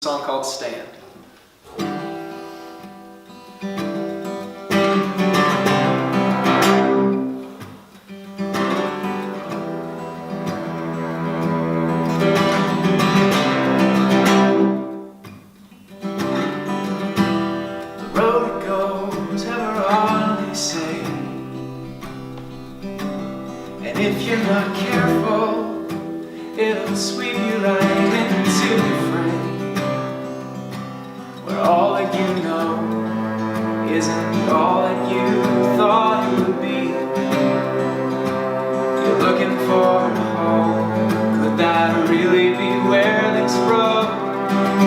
Song called Stand. The road goes ever on, they say, and if you're not careful, it'll sweep you right into the fray, where all that you know isn't all that you thought it would be. You're looking for a home. Could that really be where this road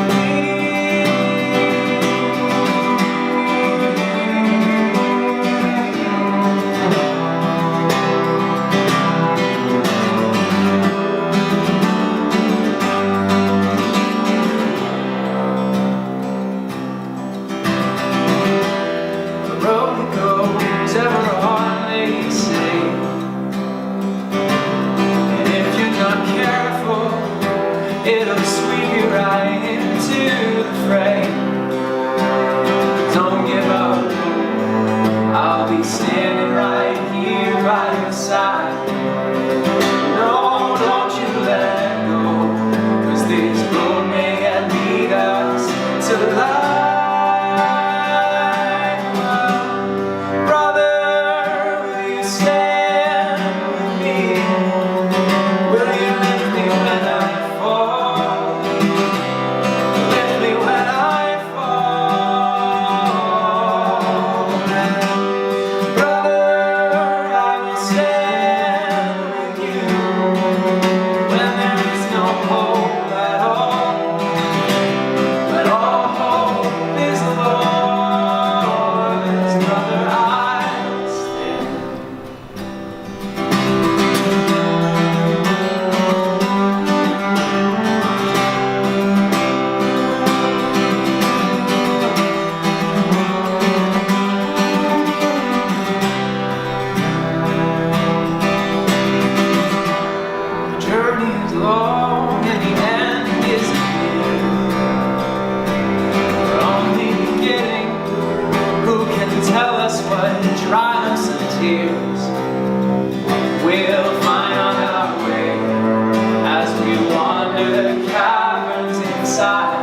leads? It'll sweep you right into the fray. Don't give up, I'll be standing right here by your side. No, don't you let go, 'cause this road may lead us to life. Brother, will you stand with me? Will you lift me when I fall? Lift me when I fall. Brother, I will stand with you when there is no hope at all. But all hope is Lord's. Brother, I'll stand. The journey is long and the end is near. We're only beginning. Who can tell us what triumphs and tears we'll find on our way as we wander the caverns inside?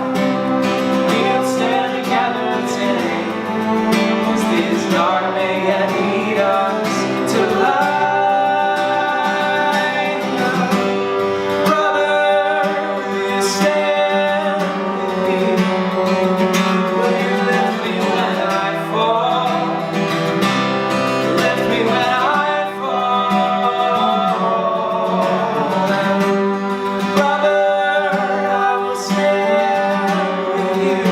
We'll stand together today, 'cause this dark may yet lead us to light. Brother, will you stand with me? Will you lift me when I fall? Lift me when I fall. Brother, I will stand with you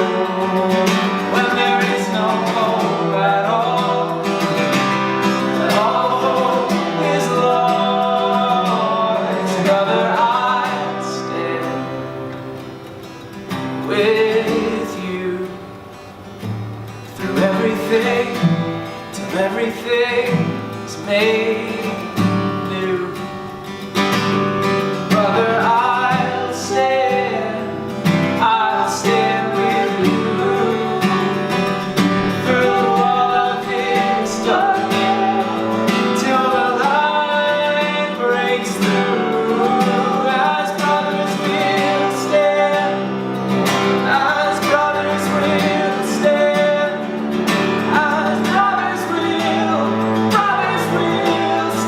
when there is no hope at all. But all hope is Lord's. Brother, I'll stand with you through everything till everything's made new. Brother, I'll stand with you through all of this darkness till the light breaks through. As brothers we'll stand, as brothers we'll stand, as brothers we'll stand.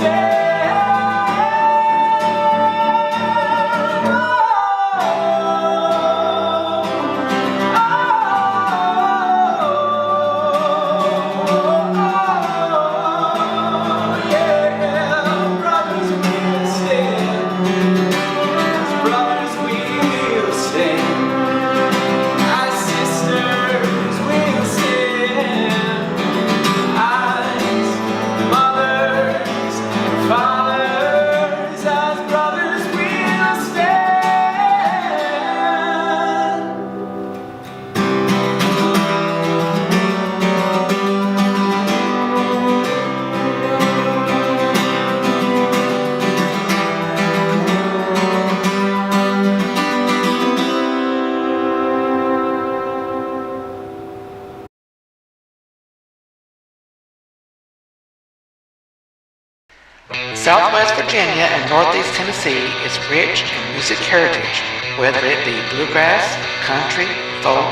Southwest Virginia and Northeast Tennessee is rich in music heritage, whether it be bluegrass, country, folk,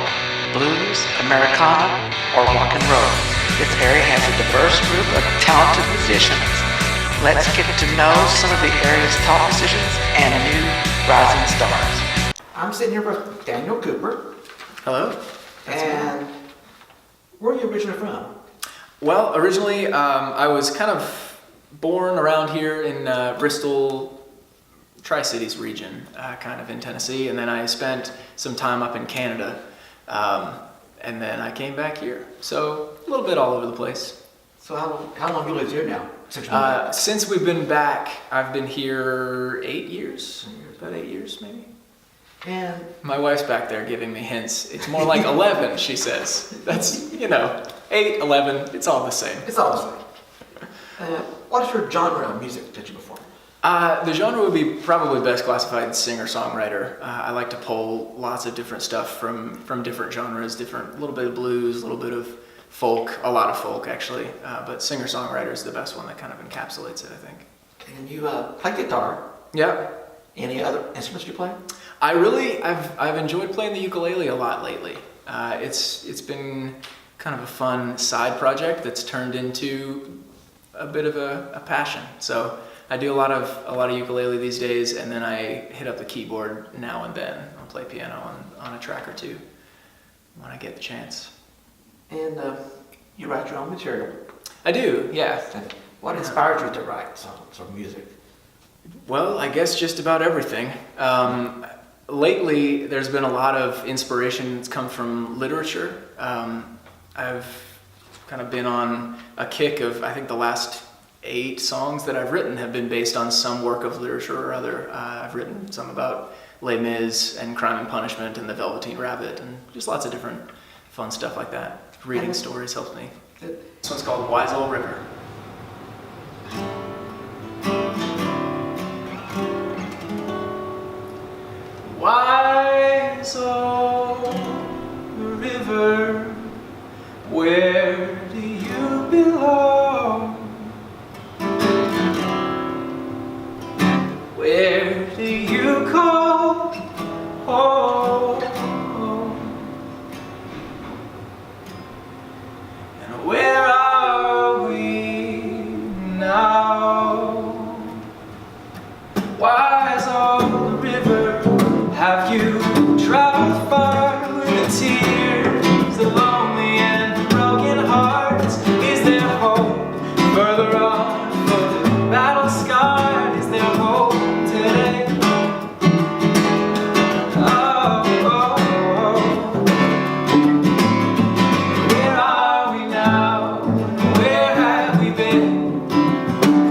blues, Americana, or rock and roll. This area has a diverse group of talented musicians. Let's get to know some of the area's top musicians and new rising stars. I'm sitting here with Daniel Couper. Hello. And where are you originally from? Well, originally I was kind of born around here in Bristol, Tri-Cities region, kind of in Tennessee, and then I spent some time up in Canada, and then I came back here. So a little bit all over the place. So how long have you lived here now? Since we've been back, I've been here 8 years, about 8 years maybe. And my wife's back there giving me hints. It's more like 11, she says. That's, 8, 11, it's all the same. It's all the same. What is your genre of music that you perform? The genre would be probably best classified singer-songwriter. I like to pull lots of different stuff from different genres, a little bit of blues, a little bit of folk, a lot of folk actually, but singer-songwriter is the best one that kind of encapsulates it, I think. And you play guitar? Yeah. Any other instruments you play? I've enjoyed playing the ukulele a lot lately. It's been kind of a fun side project that's turned into a bit of a passion. So I do a lot of ukulele these days, and then I hit up the keyboard now and then. I'll play piano on a track or two when I get the chance. And you write your own material? I do, yeah. What inspired you to write some music? Well, I guess just about everything. Lately, there's been a lot of inspiration that's come from literature. I've kind of been on a kick of, I think the last 8 songs that I've written have been based on some work of literature or other. I've written some about Les Mis and Crime and Punishment and the Velveteen Rabbit and just lots of different fun stuff like that. Reading stories helps me. This one's called Wise Old River. Wise old river, where do you belong? Where do you call home? And where are we now? Wise old river, have you traveled far with the tears, the lonely and the broken hearts? Is there hope further on for the battle scarred? Is there hope today? Oh, oh, oh. Where are we now? Where have we been?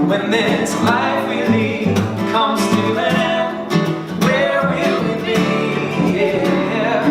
When this life we lead comes to an end, where will we be? Yeah.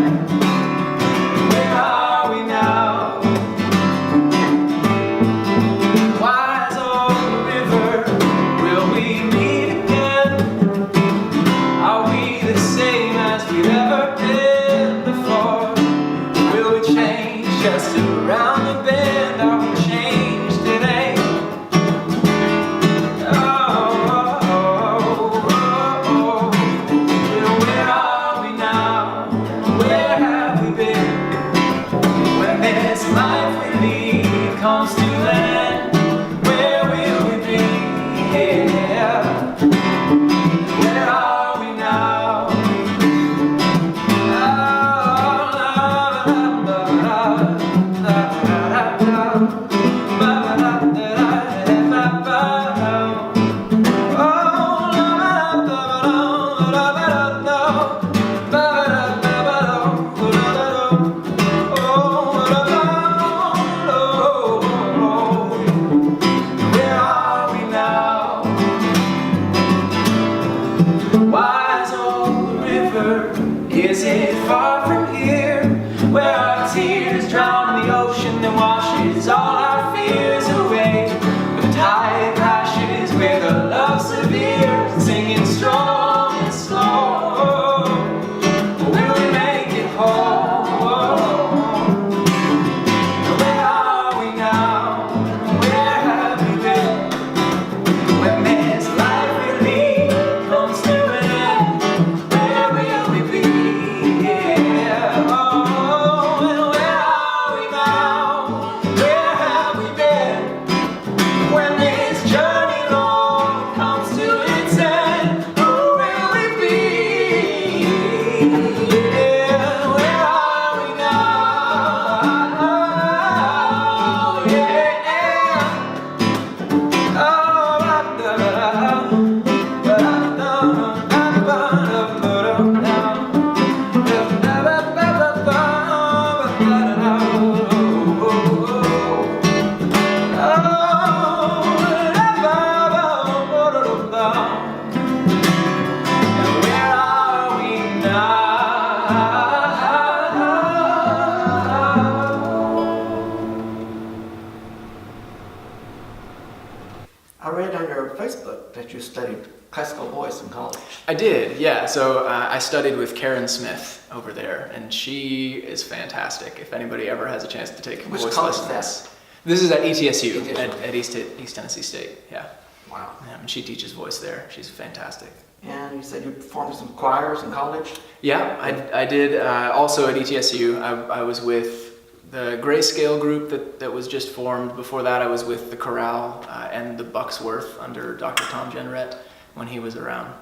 Facebook that you studied classical voice in college. I did, yeah. So I studied with Karen Smith over there, and she is fantastic. If anybody ever has a chance to take Which voice college is lessons. This is at ETSU, ETSU. at East Tennessee State, yeah. Wow. And she teaches voice there. She's fantastic. And you said you performed in some choirs in college? Yeah, I did. Also at ETSU, I was with the Grayscale group that was just formed. Before that, I was with the Chorale and the Bucksworth under Dr. Tom Jenrette when he was around.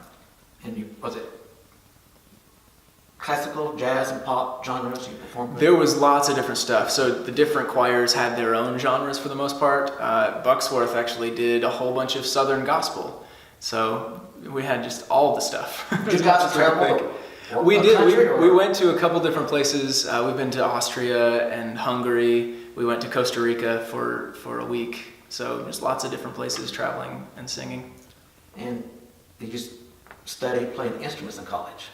And was it classical, jazz, and pop genres you performed with? There was lots of different stuff. So the different choirs had their own genres for the most part. Bucksworth actually did a whole bunch of Southern gospel. So we had just all the stuff. Did you guys travel? We did. We went to a couple different places. We've been to Austria and Hungary. We went to Costa Rica for a week. So there's lots of different places traveling and singing. And did you study playing instruments in college?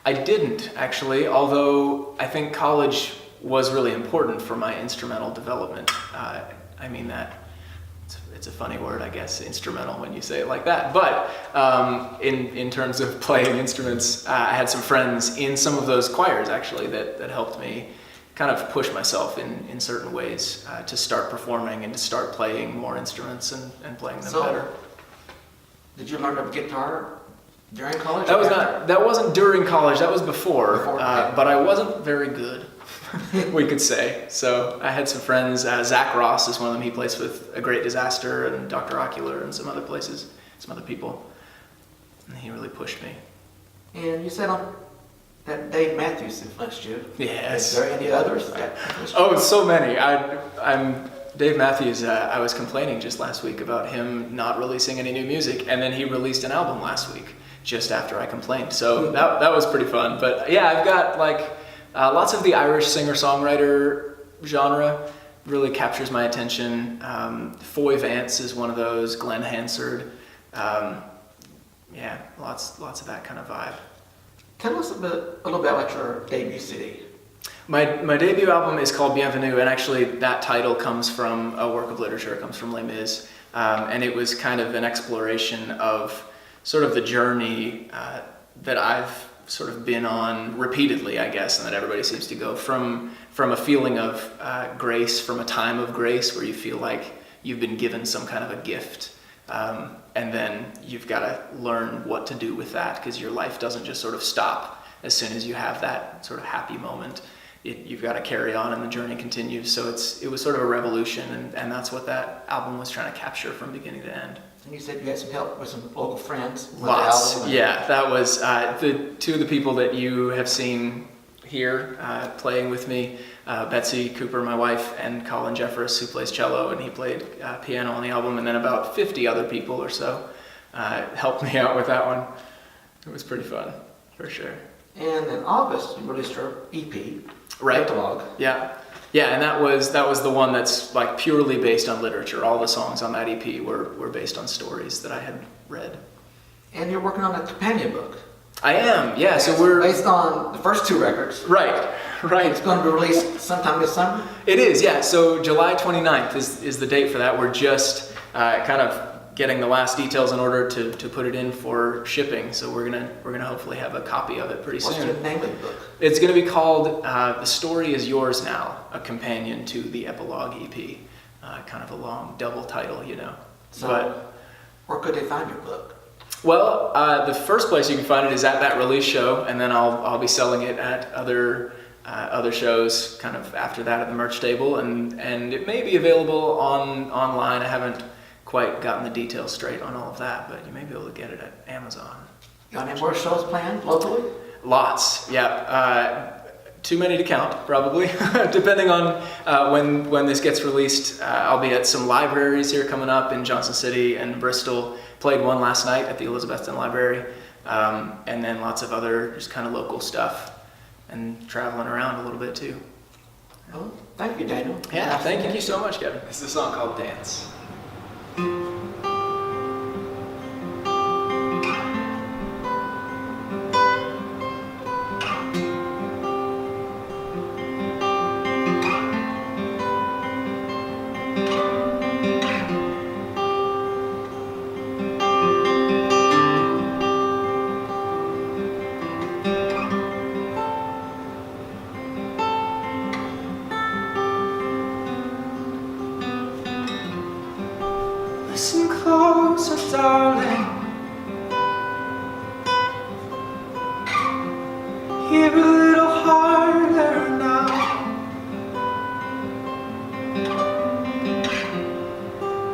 I didn't actually, although I think college was really important for my instrumental development. I mean that. It's a funny word, I guess, instrumental when you say it like that. But in terms of playing instruments, I had some friends in some of those choirs, actually, that helped me kind of push myself in certain ways to start performing and to start playing more instruments and playing them better. Did you learn the guitar during college? That wasn't during college, that was before. Okay. But I wasn't very good. We could say. So I had some friends. Zack Ross is one of them. He plays with A Great Disaster and Dr. Ocular and some other places, some other people. And he really pushed me. And you said that Dave Matthews influenced you. Yes. Is there any others that influenced you? Oh, so many. I'm Dave Matthews. I was complaining just last week about him not releasing any new music, and then he released an album last week just after I complained. So that was pretty fun. But yeah, I've got lots of the Irish singer-songwriter genre really captures my attention. Foy Vance is one of those, Glenn Hansard. Yeah, lots of that kind of vibe. Tell us a little bit about your debut CD. My debut album is called Bienvenue, and actually that title comes from a work of literature. It comes from Les Mis, and it was kind of an exploration of sort of the journey that I've sort of been on repeatedly, I guess, and that everybody seems to go from a feeling of grace, from a time of grace where you feel like you've been given some kind of a gift, and then you've got to learn what to do with that, because your life doesn't just sort of stop as soon as you have that sort of happy moment. You've got to carry on, and the journey continues. So it was sort of a revolution, and that's what that album was trying to capture from beginning to end. And you said you had some help with some local friends. With Lots, the album. yeah. That was the two of the people that you have seen here playing with me, Betsy Couper, my wife, and Colin Jeffress, who plays cello, and he played piano on the album, and then about 50 other people or so helped me out with that one. It was pretty fun, for sure. And in August, you released your EP, Right. Epilogue. Yeah, and that was the one that's like purely based on literature. All the songs on that EP were based on stories that I had read. And you're working on a companion book. I am, yeah. So It's we're based on the first two records. right. It's going to be released sometime this summer. It is, yeah. So July 29th is the date for that. We're just kind of getting the last details in order to put it in for shipping. So we're gonna hopefully have a copy of it pretty soon. What's the name of the book? It's gonna be called The Story Is Yours Now, a companion to the Epilogue EP. Kind of a long double title, you know. So, where could they find your book? Well, the first place you can find it is at that release show, and then I'll be selling it at other shows kind of after that at the merch table, and it may be available online. I haven't quite gotten the details straight on all of that, but you may be able to get it at Amazon. Got any more shows planned locally? Lots, yeah. Too many to count, probably. Depending on when this gets released, I'll be at some libraries here coming up in Johnson City and Bristol. Played one last night at the Elizabethton Library, and then lots of other just kind of local stuff, and traveling around a little bit too. Well, thank you, Daniel. Yeah, thank you so much, Kevin. This is a song called Dance. darling. Hear a little harder now.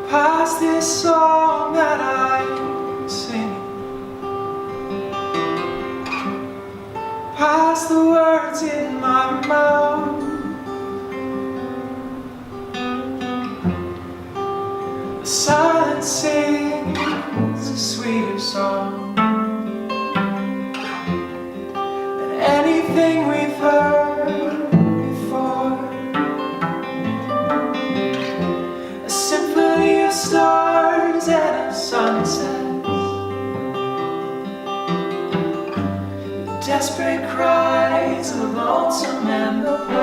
Past this song that I'm singing, past the words in my mouth. The silence sings a sweeter song than anything we've heard before. A symphony of stars and of sunsets, the desperate cries of the lonesome and the poor.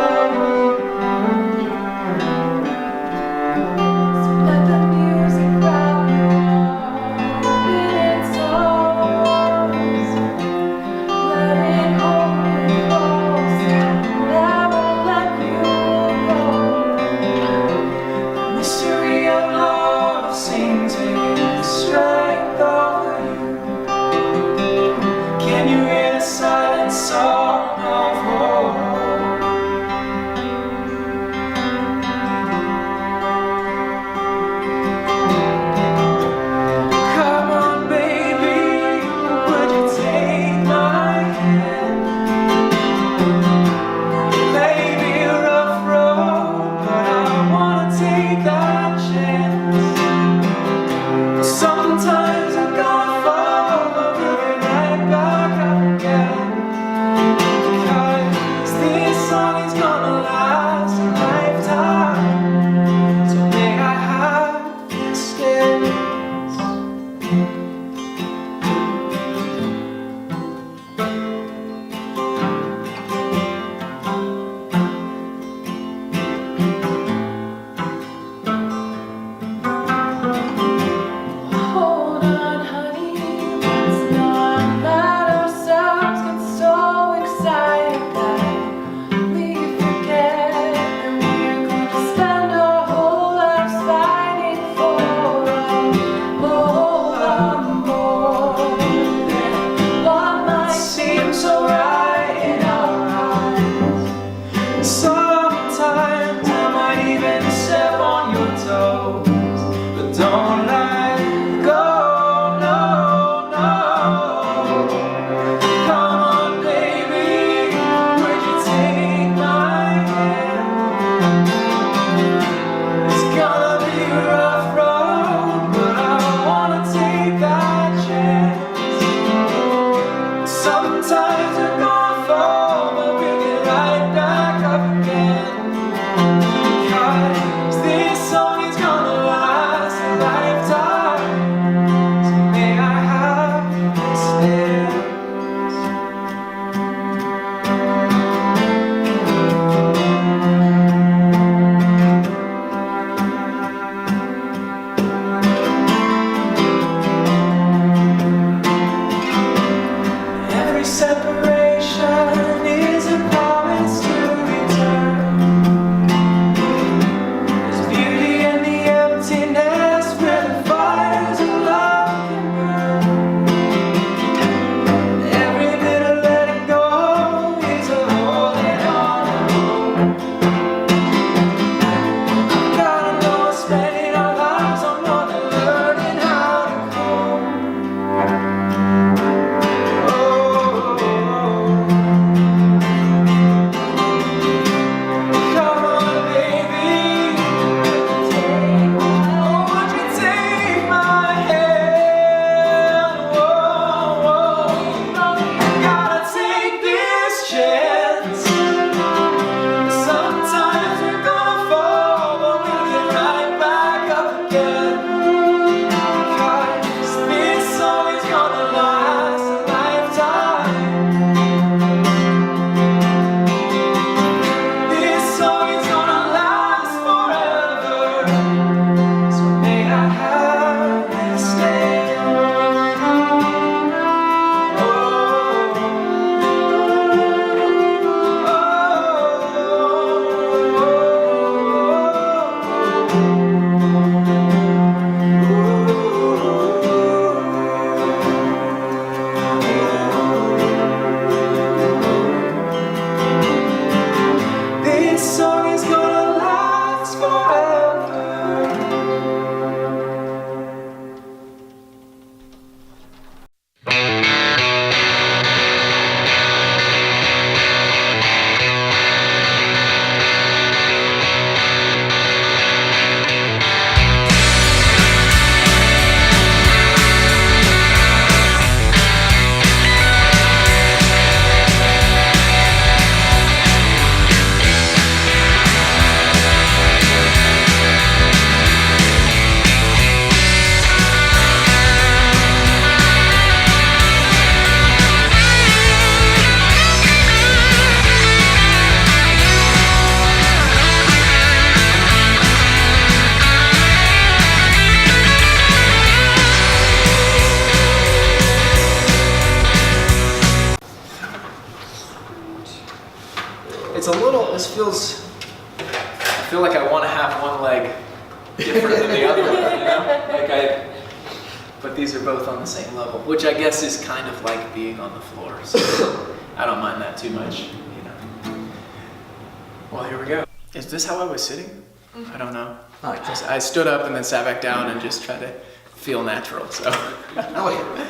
Sometimes we're gonna fall, but we get right back up again. It's a little, this feels, I feel like I want to have one leg different than the other one, you know? But these are both on the same level, which I guess is kind of like being on the floor, so I don't mind that too much, you know. Well, here we go. Is this how I was sitting? I don't know. I stood up and then sat back down and just tried to feel natural, so. Oh, yeah.